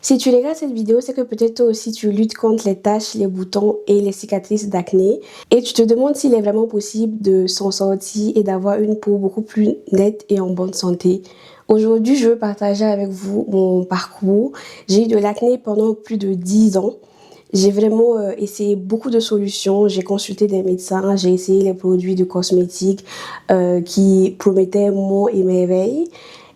Si tu regardes cette vidéo, c'est que peut-être toi aussi tu luttes contre les taches, les boutons et les cicatrices d'acné et tu te demandes s'il est vraiment possible de s'en sortir et d'avoir une peau beaucoup plus nette et en bonne santé. Aujourd'hui, je veux partager avec vous mon parcours. J'ai eu de l'acné pendant plus de 10 ans. J'ai vraiment essayé beaucoup de solutions. J'ai consulté des médecins, j'ai essayé les produits de cosmétiques qui promettaient monts et merveilles.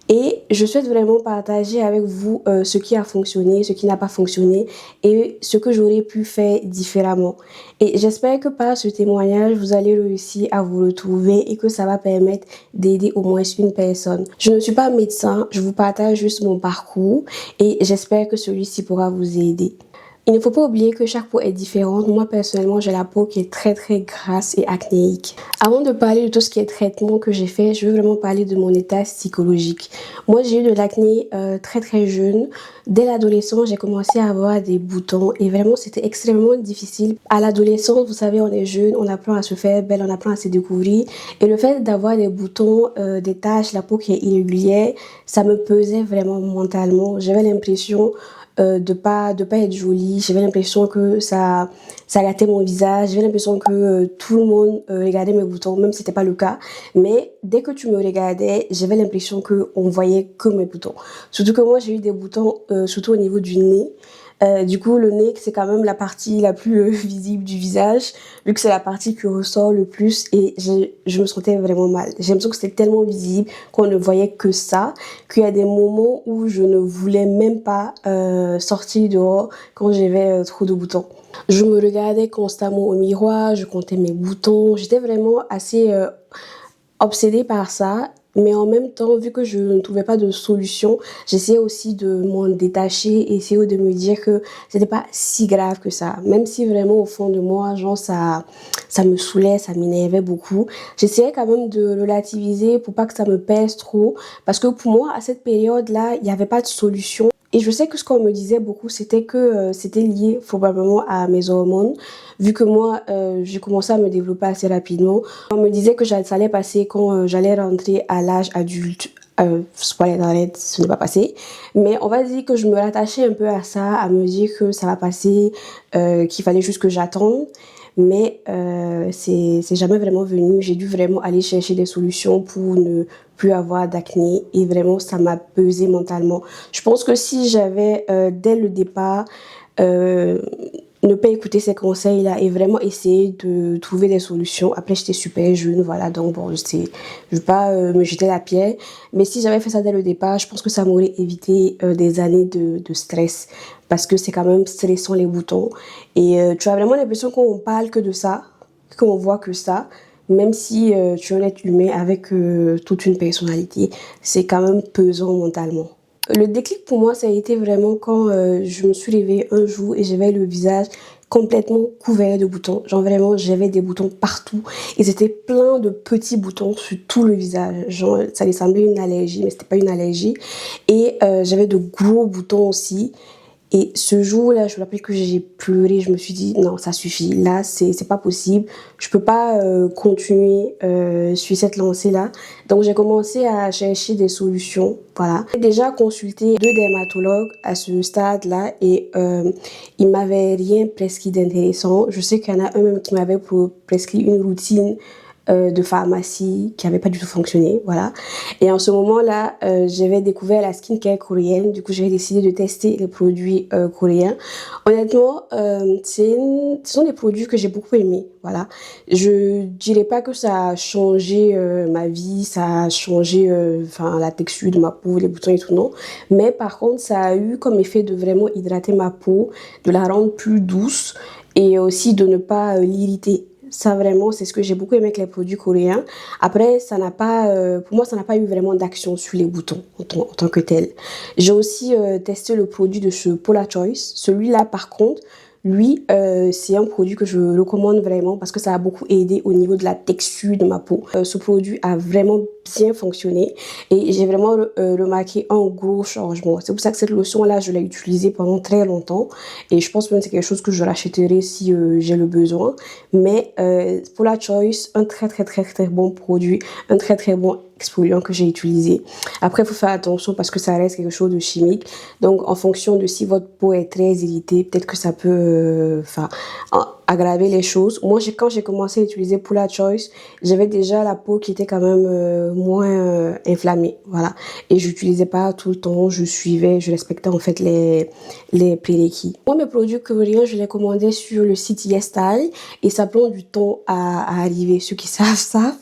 Et je souhaite vraiment partager avec vous ce qui a fonctionné, ce qui n'a pas fonctionné et ce que j'aurais pu faire différemment. Et j'espère que par ce témoignage, vous allez réussir à vous retrouver et que ça va permettre d'aider au moins une personne. Je ne suis pas médecin, je vous partage juste mon parcours et j'espère que celui-ci pourra vous aider. Il ne faut pas oublier que chaque peau est différente. Moi, personnellement, j'ai la peau qui est très grasse et acnéique. Avant de parler de tout ce qui est traitement que j'ai fait, je veux vraiment parler de mon état psychologique. Moi, j'ai eu de l'acné très jeune. Dès l'adolescence, j'ai commencé à avoir des boutons et vraiment, c'était extrêmement difficile. À l'adolescence, vous savez, on est jeune, on apprend à se faire belle, on apprend à se découvrir. Et le fait d'avoir des boutons, des taches, la peau qui est irrégulière, ça me pesait vraiment mentalement. J'avais l'impression de pas être jolie, j'avais l'impression que ça gâtait mon visage, j'avais l'impression que tout le monde regardait mes boutons, même si c'était pas le cas, mais dès que tu me regardais, j'avais l'impression que on voyait que mes boutons. Surtout que moi j'ai eu des boutons surtout au niveau du nez. Du coup, le nez, c'est quand même la partie la plus visible du visage, vu que c'est la partie qui ressort le plus et je me sentais vraiment mal. J'ai l'impression que c'était tellement visible qu'on ne voyait que ça, qu'il y a des moments où je ne voulais même pas sortir dehors quand j'avais trop de boutons. Je me regardais constamment au miroir, je comptais mes boutons, j'étais vraiment assez obsédée par ça. Mais en même temps, vu que je ne trouvais pas de solution, j'essayais aussi de m'en détacher et essayer de me dire que c'était pas si grave que ça. Même si vraiment au fond de moi, genre ça me saoulait, ça m'énervait beaucoup. J'essayais quand même de relativiser pour pas que ça me pèse trop. Parce que pour moi, à cette période-là, il n'y avait pas de solution. Et je sais que ce qu'on me disait beaucoup, c'était que c'était lié probablement à mes hormones. Vu que moi, j'ai commencé à me développer assez rapidement. On me disait que ça allait passer quand j'allais rentrer à l'âge adulte. Spoiler alert, ce n'est pas passé. Mais on va dire que je me rattachais un peu à ça, à me dire que ça va passer, qu'il fallait juste que j'attende. Mais c'est jamais vraiment venu. J'ai dû vraiment aller chercher des solutions pour ne plus avoir d'acné. Et vraiment, ça m'a pesé mentalement. Je pense que si j'avais, dès le départ, ne pas écouter ces conseils-là et vraiment essayer de trouver des solutions. Après, j'étais super jeune, voilà, donc bon, je veux pas me jeter la pierre. Mais si j'avais fait ça dès le départ, je pense que ça m'aurait évité des années de stress. Parce que c'est quand même stressant les boutons. Et tu as vraiment l'impression qu'on parle que de ça, qu'on voit que ça. Même si tu es un être humain avec toute une personnalité, c'est quand même pesant mentalement. Le déclic pour moi, ça a été vraiment quand je me suis réveillée un jour et j'avais le visage complètement couvert de boutons. Genre vraiment, j'avais des boutons partout. Et c'était plein de petits boutons sur tout le visage. Genre, ça allait sembler une allergie, mais c'était pas une allergie. Et j'avais de gros boutons aussi. Et ce jour-là, je me rappelle que j'ai pleuré, je me suis dit non, ça suffit, là c'est pas possible, je peux pas continuer sur cette lancée-là. Donc j'ai commencé à chercher des solutions, voilà. J'ai déjà consulté 2 dermatologues à ce stade-là et ils m'avaient rien prescrit d'intéressant. Je sais qu'il y en a un même qui m'avait prescrit une routine de pharmacie qui avait pas du tout fonctionné, voilà. Et en ce moment-là, j'avais découvert la skincare coréenne. Du coup, j'avais décidé de tester les produits coréens. Honnêtement, ce sont des produits que j'ai beaucoup aimés, voilà. Je dirais pas que ça a changé ma vie, ça a changé enfin la texture de ma peau, les boutons et tout, non. Mais par contre, ça a eu comme effet de vraiment hydrater ma peau, de la rendre plus douce et aussi de ne pas l'irriter. Ça vraiment, c'est ce que j'ai beaucoup aimé avec les produits coréens. Après, ça n'a pas, pour moi, ça n'a pas eu vraiment d'action sur les boutons en tant que tel. J'ai aussi testé le produit de chez Paula Choice. Celui-là, par contre, lui, c'est un produit que je recommande vraiment parce que ça a beaucoup aidé au niveau de la texture de ma peau. Ce produit a vraiment bien fonctionné et j'ai vraiment remarqué un gros changement. C'est pour ça que cette lotion-là, je l'ai utilisée pendant très longtemps et je pense même que c'est quelque chose que je rachèterai si j'ai le besoin. Mais pour la Choice, un très bon produit, un très bon exfoliant que j'ai utilisé. Après, il faut faire attention parce que ça reste quelque chose de chimique. Donc, en fonction de si votre peau est très irritée, peut-être que ça peut aggraver les choses. Moi, quand j'ai commencé à utiliser pour la Choice, j'avais déjà la peau qui était quand même moins inflammée. Voilà. Et j'utilisais pas tout le temps, je respectais en fait les prérequis. Moi, mes produits coréens, je les commandais sur le site YesStyle et ça prend du temps à arriver. Ceux qui savent.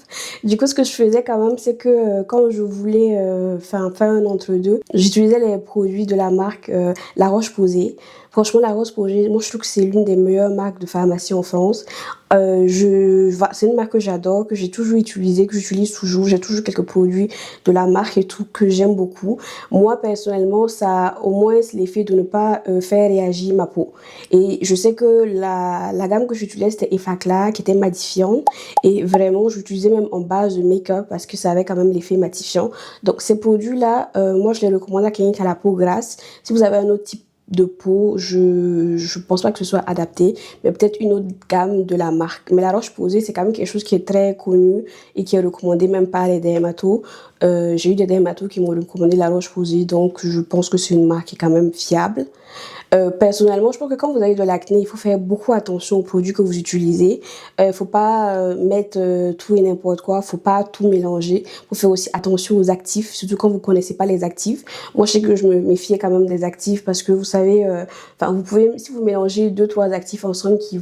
Du coup, ce que je faisais quand même, c'est que quand je voulais faire un entre-deux, j'utilisais les produits de la marque La Roche-Posay. Franchement, La Roche-Posay, moi je trouve que c'est l'une des meilleures marques de pharmacie en France. C'est une marque que j'adore, que j'ai toujours utilisée, que j'utilise toujours. J'ai toujours quelques produits de la marque et tout que j'aime beaucoup. Moi, personnellement, ça a au moins l'effet de ne pas faire réagir ma peau. Et je sais que la gamme que j'utilisais, c'était Effaclar, qui était matifiante. Et vraiment, j'utilisais même en base de make-up parce que ça avait quand même l'effet matifiant. Donc, ces produits-là, moi, je les recommande à quelqu'un qui a la peau grasse. Si vous avez un autre type de peau, je pense pas que ce soit adapté, mais peut-être une autre gamme de la marque. Mais la Roche-Posay, c'est quand même quelque chose qui est très connu et qui est recommandé même par les dermatos. J'ai eu des dermatos qui m'ont recommandé la Roche-Posay, donc je pense que c'est une marque qui est quand même fiable. Personnellement, je pense que quand vous avez de l'acné, il faut faire beaucoup attention aux produits que vous utilisez. Faut pas mettre tout et n'importe quoi, faut pas tout mélanger. Faut faire aussi attention aux actifs, surtout quand vous connaissez pas les actifs. Moi, je sais que je me méfiais quand même des actifs parce que vous savez, vous pouvez, si vous mélangez 2-3 actifs ensemble qui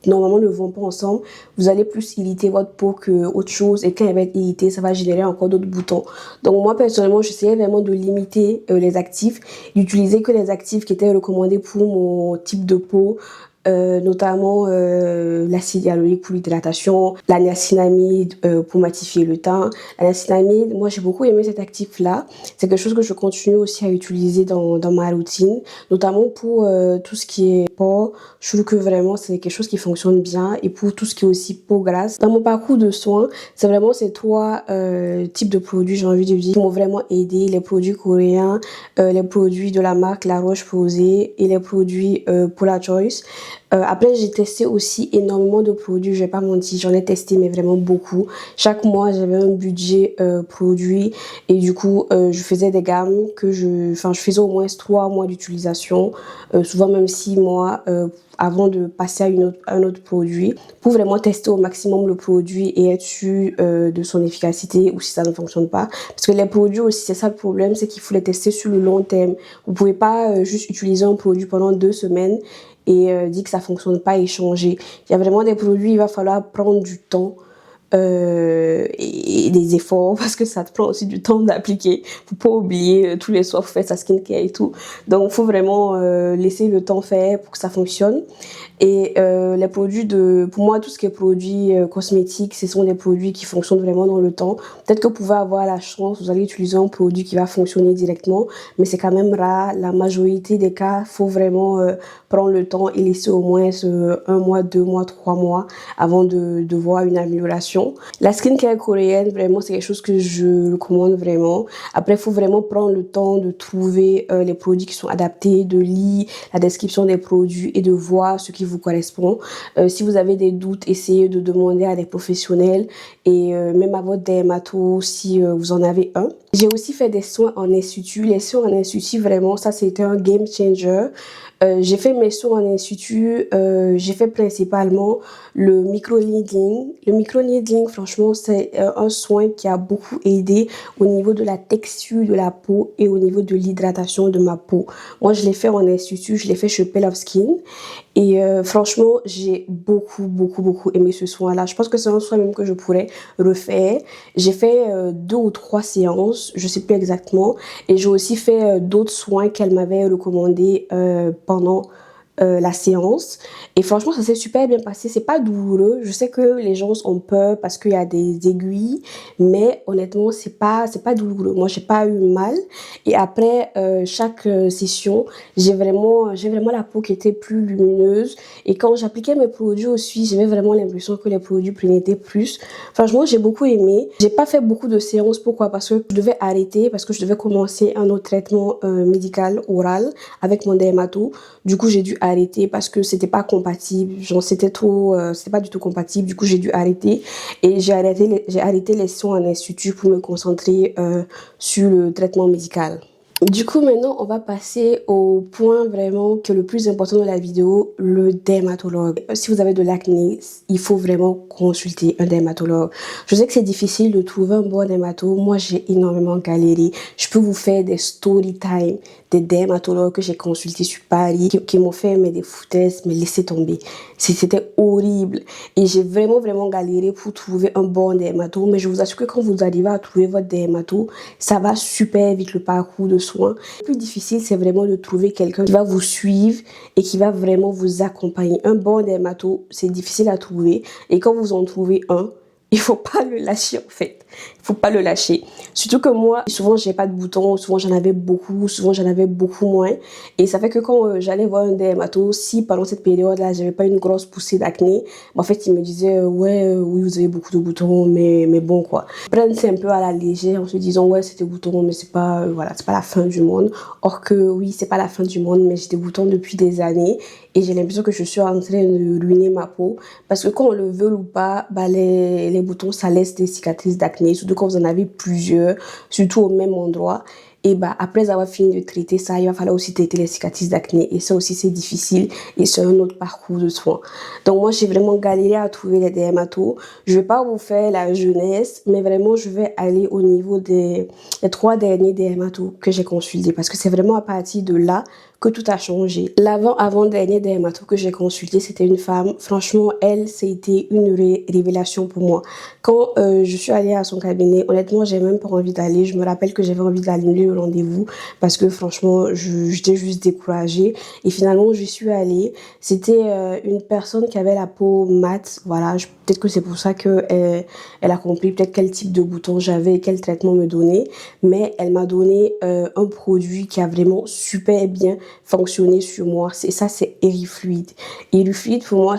normalement ne vont pas ensemble, vous allez plus irriter votre peau que autre chose et quand elle va être irritée, ça va générer encore d'autres boutons. Donc moi personnellement, j'essayais vraiment de limiter les actifs, d'utiliser que les actifs qui étaient recommandés pour mon type de peau, notamment l'acide hyaluronique pour l'hydratation, la niacinamide pour matifier le teint. La niacinamide, moi j'ai beaucoup aimé cet actif-là. C'est quelque chose que je continue aussi à utiliser dans ma routine, notamment pour tout ce qui est pores. Je trouve que vraiment c'est quelque chose qui fonctionne bien et pour tout ce qui est aussi peau grasse. Dans mon parcours de soins, c'est vraiment ces trois types de produits, j'ai envie de dire, qui m'ont vraiment aidé. Les produits coréens, les produits de la marque La Roche-Posay et les produits pour la Choice. Après, j'ai testé aussi énormément de produits, je vais pas mentir, j'en ai testé mais vraiment beaucoup. Chaque mois, j'avais un budget produit et du coup, je faisais des gammes que je faisais au moins 3 mois d'utilisation, souvent même 6 mois avant de passer à un autre produit pour vraiment tester au maximum le produit et être sûr de son efficacité ou si ça ne fonctionne pas. Parce que les produits aussi, c'est ça le problème, c'est qu'il faut les tester sur le long terme. Vous pouvez pas juste utiliser un produit pendant 2 semaines et dire que ça fonctionne pas et changer. Il y a vraiment des produits, il va falloir prendre du temps et des efforts parce que ça te prend aussi du temps d'appliquer. Faut pas oublier tous les soirs vous faites sa skincare et tout. Donc faut vraiment laisser le temps faire pour que ça fonctionne. Et les produits pour moi tout ce qui est produits cosmétiques, ce sont des produits qui fonctionnent vraiment dans le temps. Peut-être que vous pouvez avoir la chance, vous allez utiliser un produit qui va fonctionner directement, mais c'est quand même rare. La majorité des cas, faut vraiment prendre le temps et laisser au moins 1 mois, 2 mois, 3 mois avant de voir une amélioration. La skincare coréenne, vraiment, c'est quelque chose que je recommande vraiment. Après, il faut vraiment prendre le temps de trouver les produits qui sont adaptés, de lire la description des produits et de voir ce qui vous correspond. Si vous avez des doutes, essayez de demander à des professionnels et même à votre dermato si vous en avez un. J'ai aussi fait des soins en institut. Les soins en institut, vraiment, ça c'était un game changer. J'ai fait mes soins en institut, j'ai fait principalement le micro-needling. Le micro-needling, franchement, c'est un soin qui a beaucoup aidé au niveau de la texture de la peau et au niveau de l'hydratation de ma peau. Moi, je l'ai fait en institut, je l'ai fait chez Pale of Skin. Et franchement, j'ai beaucoup aimé ce soin-là. Je pense que c'est un soin même que je pourrais refaire. J'ai fait 2 ou 3 séances, je sais plus exactement. Et j'ai aussi fait d'autres soins qu'elle m'avait recommandés pendant la séance. Et franchement, ça s'est super bien passé. C'est pas douloureux. Je sais que les gens ont peur parce qu'il y a des aiguilles, mais honnêtement, c'est pas douloureux. Moi, j'ai pas eu mal. Et après chaque session, j'ai vraiment la peau qui était plus lumineuse. Et quand j'appliquais mes produits aussi, j'avais vraiment l'impression que les produits prenaient plus. Franchement, j'ai beaucoup aimé. J'ai pas fait beaucoup de séances. Pourquoi? Parce que je devais arrêter, parce que je devais commencer un autre traitement médical oral avec mon dermato. Du coup, j'ai dû arrêter parce que c'était pas compatible. Genre, c'était pas du tout compatible. Du coup, j'ai dû arrêter. Et j'ai arrêté les soins en institut pour me concentrer sur le traitement médical. Du coup, maintenant, on va passer au point vraiment que le plus important de la vidéo, le dermatologue. Si vous avez de l'acné, il faut vraiment consulter un dermatologue. Je sais que c'est difficile de trouver un bon dermato. Moi, j'ai énormément galéré. Je peux vous faire des story time, des dermatologues que j'ai consultés sur Paris, qui m'ont fait des foutaises, mais laissez tomber. C'était horrible. Et j'ai vraiment galéré pour trouver un bon dermato. Mais je vous assure que quand vous arrivez à trouver votre dermato, ça va super vite le parcours de soins. Le plus difficile, c'est vraiment de trouver quelqu'un qui va vous suivre et qui va vraiment vous accompagner. Un bon dermato, c'est difficile à trouver. Et quand vous en trouvez un, il faut pas le lâcher en fait. Il faut pas le lâcher. Surtout que moi, souvent j'ai pas de boutons, souvent j'en avais beaucoup, souvent j'en avais beaucoup moins. Et ça fait que quand j'allais voir un dermato, si pendant cette période-là, j'avais pas une grosse poussée d'acné, en fait il me disait ouais, oui vous avez beaucoup de boutons, mais bon quoi. Prendre c'est un peu à la légère en se disant ouais c'est des boutons, mais c'est pas voilà, c'est pas la fin du monde. Or que oui c'est pas la fin du monde, mais j'ai des boutons depuis des années et j'ai l'impression que je suis en train de ruiner ma peau parce que quand on le veut ou pas, bah les boutons ça laisse des cicatrices d'acné, surtout quand vous en avez plusieurs, surtout au même endroit. Et bah après avoir fini de traiter ça, il va falloir aussi traiter les cicatrices d'acné et ça aussi c'est difficile et c'est un autre parcours de soins. Donc moi j'ai vraiment galéré à trouver les dermatos. Je vais pas vous faire la jeunesse, mais vraiment je vais aller au niveau des 3 derniers dermatos que j'ai consultés parce que c'est vraiment à partir de là que tout a changé. L'avant-dernier dermato que j'ai consulté, c'était une femme. Franchement, elle, c'était une révélation pour moi. Quand je suis allée à son cabinet, honnêtement, j'ai même pas envie d'aller. Je me rappelle que j'avais envie d'annuler le rendez-vous parce que franchement, j'étais juste découragée. Et finalement, je suis allée. C'était une personne qui avait la peau mate. Voilà, peut-être que c'est pour ça que elle a compris peut-être quel type de bouton j'avais et quel traitement me donner. Mais elle m'a donné un produit qui a vraiment super bien fonctionner sur moi. C'est ça, c'est Erifluid. Erifluid pour moi,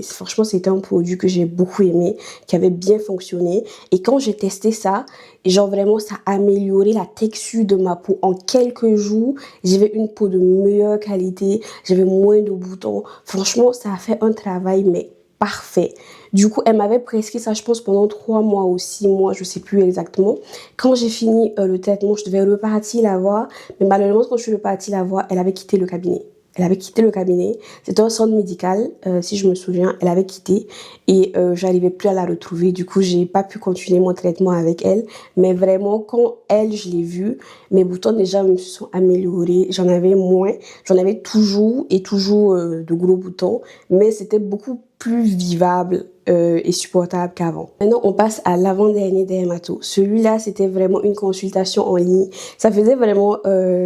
franchement c'était un produit que j'ai beaucoup aimé, qui avait bien fonctionné. Et quand j'ai testé ça, genre vraiment ça a amélioré la texture de ma peau. En quelques jours, j'avais une peau de meilleure qualité, j'avais moins de boutons. Franchement, ça a fait un travail mais parfait. Du coup, elle m'avait prescrit ça, je pense, pendant 3 mois ou 6 mois, je sais plus exactement. Quand j'ai fini le traitement, je devais repartir la voir. Mais malheureusement, quand je suis repartie la voir, elle avait quitté le cabinet. Elle avait quitté le cabinet. C'était un centre médical, si je me souviens. Elle avait quitté et j'arrivais plus à la retrouver. Du coup, j'ai pas pu continuer mon traitement avec elle. Mais vraiment, quand je l'ai vue, mes boutons déjà me sont améliorés. J'en avais moins. J'en avais toujours et toujours de gros boutons. Mais c'était beaucoup plus vivable et supportable qu'avant. Maintenant, on passe à l'avant-dernier dermato. Celui-là, c'était vraiment une consultation en ligne. Ça faisait vraiment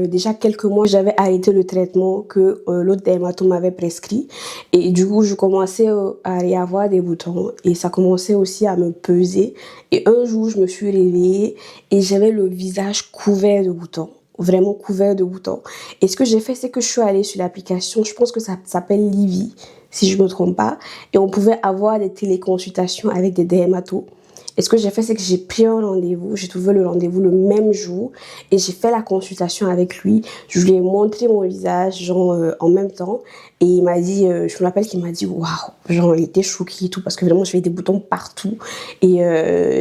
déjà quelques mois que j'avais arrêté le traitement que l'autre dermato m'avait prescrit. Et du coup, je commençais à y avoir des boutons et ça commençait aussi à me peser. Et un jour, je me suis réveillée et j'avais le visage couvert de boutons. Vraiment couvert de boutons. Et ce que j'ai fait, c'est que je suis allée sur l'application, je pense que ça s'appelle Livy, si je me trompe pas, et on pouvait avoir des téléconsultations avec des dermatos. Et ce que j'ai fait, c'est que j'ai pris un rendez-vous, j'ai trouvé le rendez-vous le même jour et j'ai fait la consultation avec lui. Je lui ai montré mon visage, genre en même temps. Et il m'a dit, je me rappelle qu'il m'a dit, waouh, genre il était choqué et tout parce que vraiment j'avais des boutons partout. Et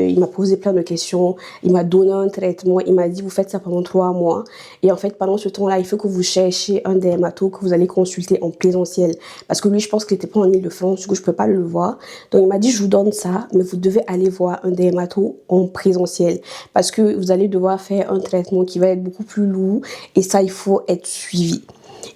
il m'a posé plein de questions, il m'a donné un traitement, il m'a dit, vous faites ça pendant 3 mois. Et en fait, pendant ce temps-là, il faut que vous cherchiez un dermato que vous allez consulter en présentiel. Parce que lui, je pense qu'il n'était pas en Île-de-France, du coup, je peux pas le voir. Donc il m'a dit, je vous donne ça, mais vous devez aller voir un dermato en présentiel parce que vous allez devoir faire un traitement qui va être beaucoup plus lourd et ça il faut être suivi.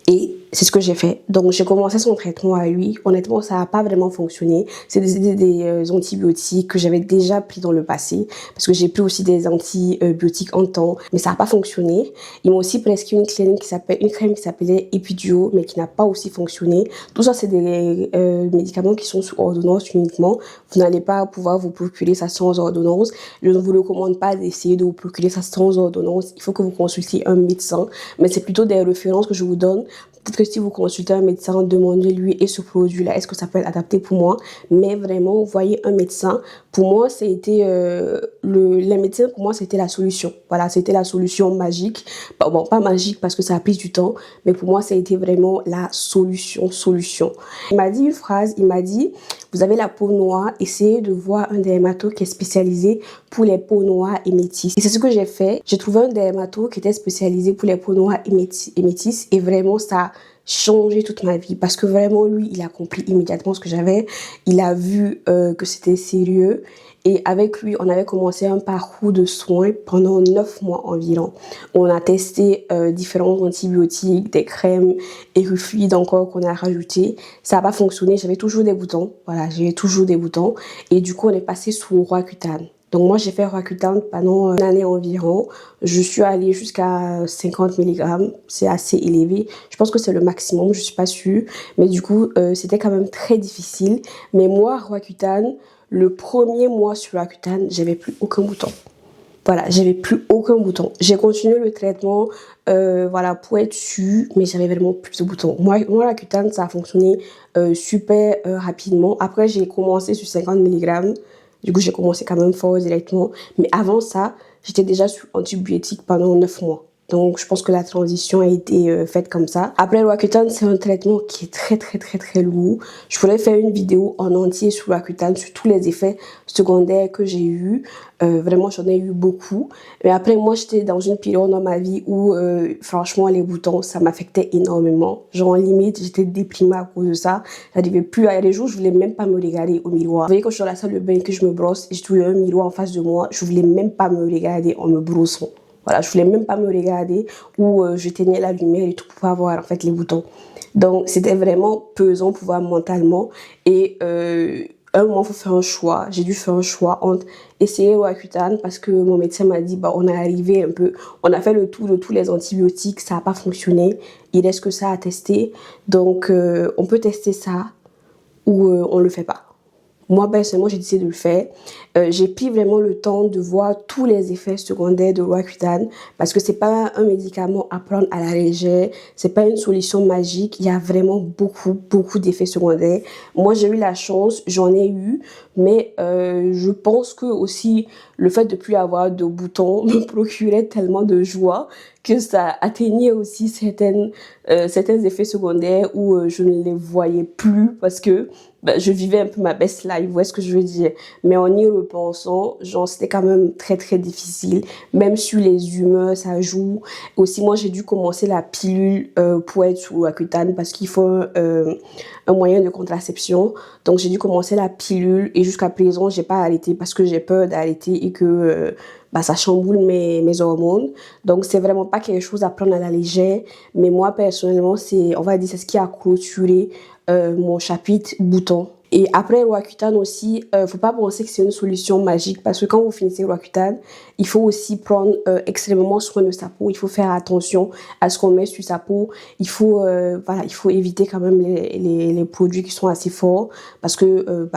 Et c'est ce que j'ai fait. Donc, j'ai commencé son traitement à lui. Honnêtement, ça n'a pas vraiment fonctionné. C'est des antibiotiques que j'avais déjà pris dans le passé parce que j'ai pris aussi des antibiotiques en temps, mais ça n'a pas fonctionné. Ils m'ont aussi prescrit une crème qui s'appelait Epiduo, mais qui n'a pas aussi fonctionné. Tout ça, c'est des médicaments qui sont sous ordonnance uniquement. Vous n'allez pas pouvoir vous procurer ça sans ordonnance. Je ne vous recommande pas d'essayer de vous procurer ça sans ordonnance. Il faut que vous consultiez un médecin, mais c'est plutôt des références que je vous donne. Peut-être que si vous consultez un médecin, demandez-lui et ce produit-là, est-ce que ça peut être adapté pour moi? Mais vraiment, voyez un médecin. Pour moi, c'était la médecine, pour moi, c'était la solution. Voilà, c'était la solution magique. Bon, pas magique parce que ça a pris du temps, mais pour moi, ça a été vraiment la solution. Il m'a dit une phrase, il m'a dit, vous avez la peau noire, essayez de voir un dermato qui est spécialisé pour les peaux noires et métisses. Et c'est ce que j'ai fait. J'ai trouvé un dermato qui était spécialisé pour les peaux noires et métisses et vraiment, ça a changé toute ma vie parce que vraiment, lui, il a compris immédiatement ce que j'avais. Il a vu que c'était sérieux. Et avec lui, on avait commencé un parcours de soins pendant 9 mois environ. On a testé différents antibiotiques, des crèmes et du fluide encore qu'on a rajouté. Ça n'a pas fonctionné. J'avais toujours des boutons. Voilà, j'avais toujours des boutons. Et du coup, on est passé sous Roaccutane. Donc moi, j'ai fait Roaccutane pendant une année environ. Je suis allée jusqu'à 50 mg. C'est assez élevé. Je pense que c'est le maximum, je suis pas sûre. Mais du coup, c'était quand même très difficile. Mais moi, Roaccutane, le premier mois sur Roaccutane, j'avais plus aucun bouton. Voilà, j'avais plus aucun bouton. J'ai continué le traitement voilà, pour être sûre, mais j'avais vraiment plus de boutons. Moi Roaccutane, ça a fonctionné super rapidement. Après, j'ai commencé sur 50 mg. Du coup, j'ai commencé quand même fort directement. Mais avant ça, j'étais déjà sur antibiotiques pendant 9 mois. Donc, je pense que la transition a été faite comme ça. Après, Roaccutane, c'est un traitement qui est très lourd. Je voulais faire une vidéo en entier sur Roaccutane, sur tous les effets secondaires que j'ai eus. Vraiment, j'en ai eu beaucoup. Mais après, moi, j'étais dans une période dans ma vie où, franchement, les boutons, ça m'affectait énormément. Genre, limite, j'étais déprimée à cause de ça. J'arrivais plus à... Les jours, je voulais même pas me regarder au miroir. Vous voyez, quand je suis dans la salle de bain, que je me brosse et je trouve un miroir en face de moi, je voulais même pas me regarder en me brossant. Voilà, je voulais même pas me regarder ou j'éteignais la lumière et tout pour pas voir en fait les boutons. Donc c'était vraiment pesant pour voir mentalement et un moment faut faire un choix. J'ai dû faire un choix entre essayer Roaccutane parce que mon médecin m'a dit bah on est arrivé un peu, on a fait le tour de tous les antibiotiques, ça a pas fonctionné. Il reste que ça à tester, donc on peut tester ça ou on le fait pas. Moi, personnellement, j'ai décidé de le faire. J'ai pris vraiment le temps de voir tous les effets secondaires de Roaccutane parce que c'est pas un médicament à prendre à la légère. C'est pas une solution magique. Il y a vraiment beaucoup d'effets secondaires. Moi, j'ai eu la chance, j'en ai eu, mais je pense que aussi le fait de plus avoir de boutons me procurait tellement de joie que ça atteignait aussi certains effets secondaires où je ne les voyais plus parce que je vivais un peu ma best life, vous voyez ce que je veux dire. Mais en y repensant, genre c'était quand même très difficile. Même sur les humeurs, ça joue. Aussi, moi j'ai dû commencer la pilule pour être sous Roaccutane parce qu'il faut un moyen de contraception. Donc j'ai dû commencer la pilule et jusqu'à présent j'ai pas arrêté parce que j'ai peur d'arrêter et que ça chamboule mes hormones. Donc c'est vraiment pas quelque chose à prendre à la légère. Mais moi personnellement c'est ce qui a clôturé mon chapitre boutons. Et après Roaccutane aussi, faut pas penser que c'est une solution magique parce que quand vous finissez Roaccutane, il faut aussi prendre extrêmement soin de sa peau. Il faut faire attention à ce qu'on met sur sa peau. Il faut éviter quand même les produits qui sont assez forts parce que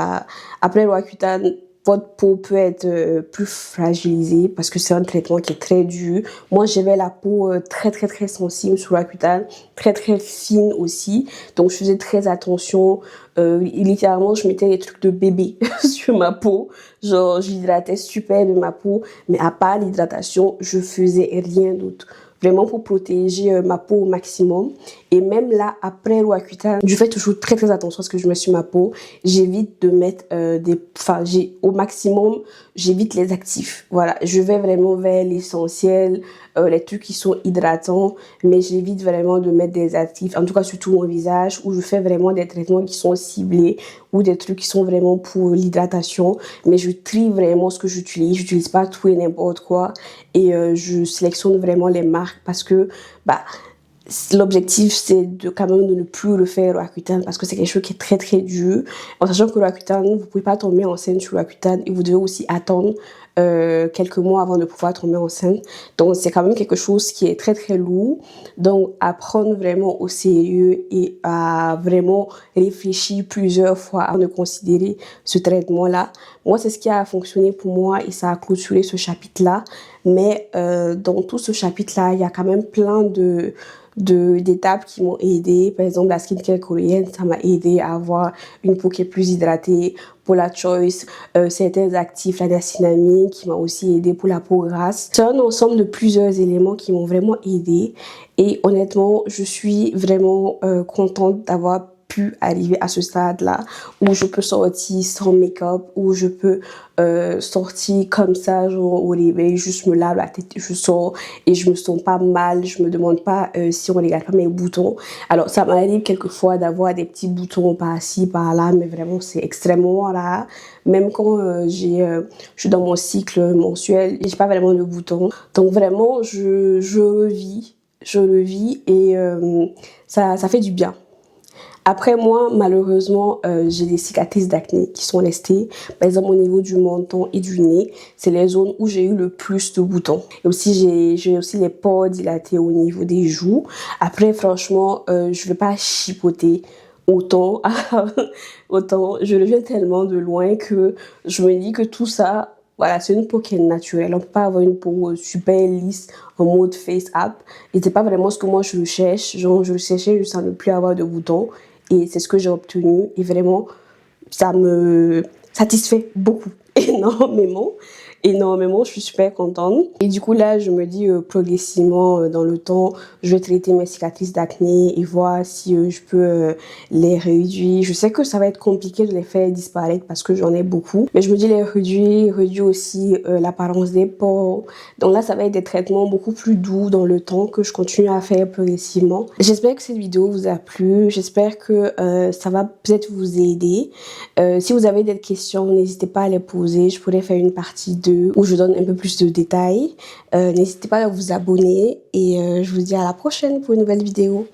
après Roaccutane, votre peau peut être plus fragilisée parce que c'est un traitement qui est très dur. Moi, j'avais la peau très sensible sur Roaccutane, très fine aussi. Donc, je faisais très attention. Littéralement, je mettais des trucs de bébé sur ma peau. Genre, j'hydratais super bien ma peau. Mais à part l'hydratation, je faisais rien d'autre. Vraiment pour protéger ma peau au maximum. Et même là, après Roaccutane, je fais toujours très attention à ce que je mets sur ma peau. J'évite de mettre au maximum, j'évite les actifs. Voilà, je vais vraiment vers l'essentiel, les trucs qui sont hydratants, mais j'évite vraiment de mettre des actifs, en tout cas surtout mon visage, où je fais vraiment des traitements qui sont ciblés ou des trucs qui sont vraiment pour l'hydratation. Mais je trie vraiment ce que j'utilise. J'utilise pas tout et n'importe quoi et je sélectionne vraiment les marques parce que l'objectif, c'est de quand même de ne plus le faire Roaccutane parce que c'est quelque chose qui est très très dur. En sachant que Roaccutane, vous pouvez pas tomber enceinte sur Roaccutane et vous devez aussi attendre quelques mois avant de pouvoir tomber enceinte. Donc c'est quand même quelque chose qui est très très lourd. Donc à prendre vraiment au sérieux et à vraiment réfléchir plusieurs fois avant de considérer ce traitement-là. Moi, c'est ce qui a fonctionné pour moi et ça a clôturé ce chapitre-là. Mais dans tout ce chapitre-là, il y a quand même plein d'étapes qui m'ont aidé. Par exemple, la skincare coréenne, ça m'a aidé à avoir une peau qui est plus hydratée. Pour la Choice, certains actifs, la niacinamide qui m'a aussi aidé pour la peau grasse. C'est un ensemble de plusieurs éléments qui m'ont vraiment aidé. Et honnêtement, je suis vraiment contente d'avoir pu arriver à ce stade-là où je peux sortir sans make-up, où je peux sortir comme ça, genre au réveil, juste me lave la tête, je sors et je me sens pas mal, je me demande pas si on regarde pas mes boutons. Alors ça m'arrive quelquefois d'avoir des petits boutons par-ci, par-là, mais vraiment c'est extrêmement rare. Même quand je suis dans mon cycle mensuel, j'ai pas vraiment de boutons. Donc vraiment, je le vis et ça fait du bien. Après moi, malheureusement, j'ai des cicatrices d'acné qui sont restées. Par exemple, au niveau du menton et du nez, c'est les zones où j'ai eu le plus de boutons. Et aussi, j'ai aussi les pores dilatés au niveau des joues. Après, franchement, je vais pas chipoter autant. Autant, je le viens tellement de loin que je me dis que tout ça, voilà, c'est une peau qui est naturelle. On peut pas avoir une peau super lisse en mode face up. Et c'est pas vraiment ce que moi je cherche. Genre, je cherchais juste à ne plus avoir de boutons. Et c'est ce que j'ai obtenu. Et vraiment, ça me satisfait beaucoup, énormément. Énormément, je suis super contente. Et du coup, là, je me dis progressivement dans le temps, je vais traiter mes cicatrices d'acné et voir si je peux les réduire. Je sais que ça va être compliqué de les faire disparaître parce que j'en ai beaucoup. Mais je me dis les réduire aussi l'apparence des pores. Donc là, ça va être des traitements beaucoup plus doux dans le temps que je continue à faire progressivement. J'espère que cette vidéo vous a plu. J'espère que ça va peut-être vous aider. Si vous avez des questions, n'hésitez pas à les poser. Je pourrais faire une partie 2 où je donne un peu plus de détails. N'hésitez pas à vous abonner et je vous dis à la prochaine pour une nouvelle vidéo.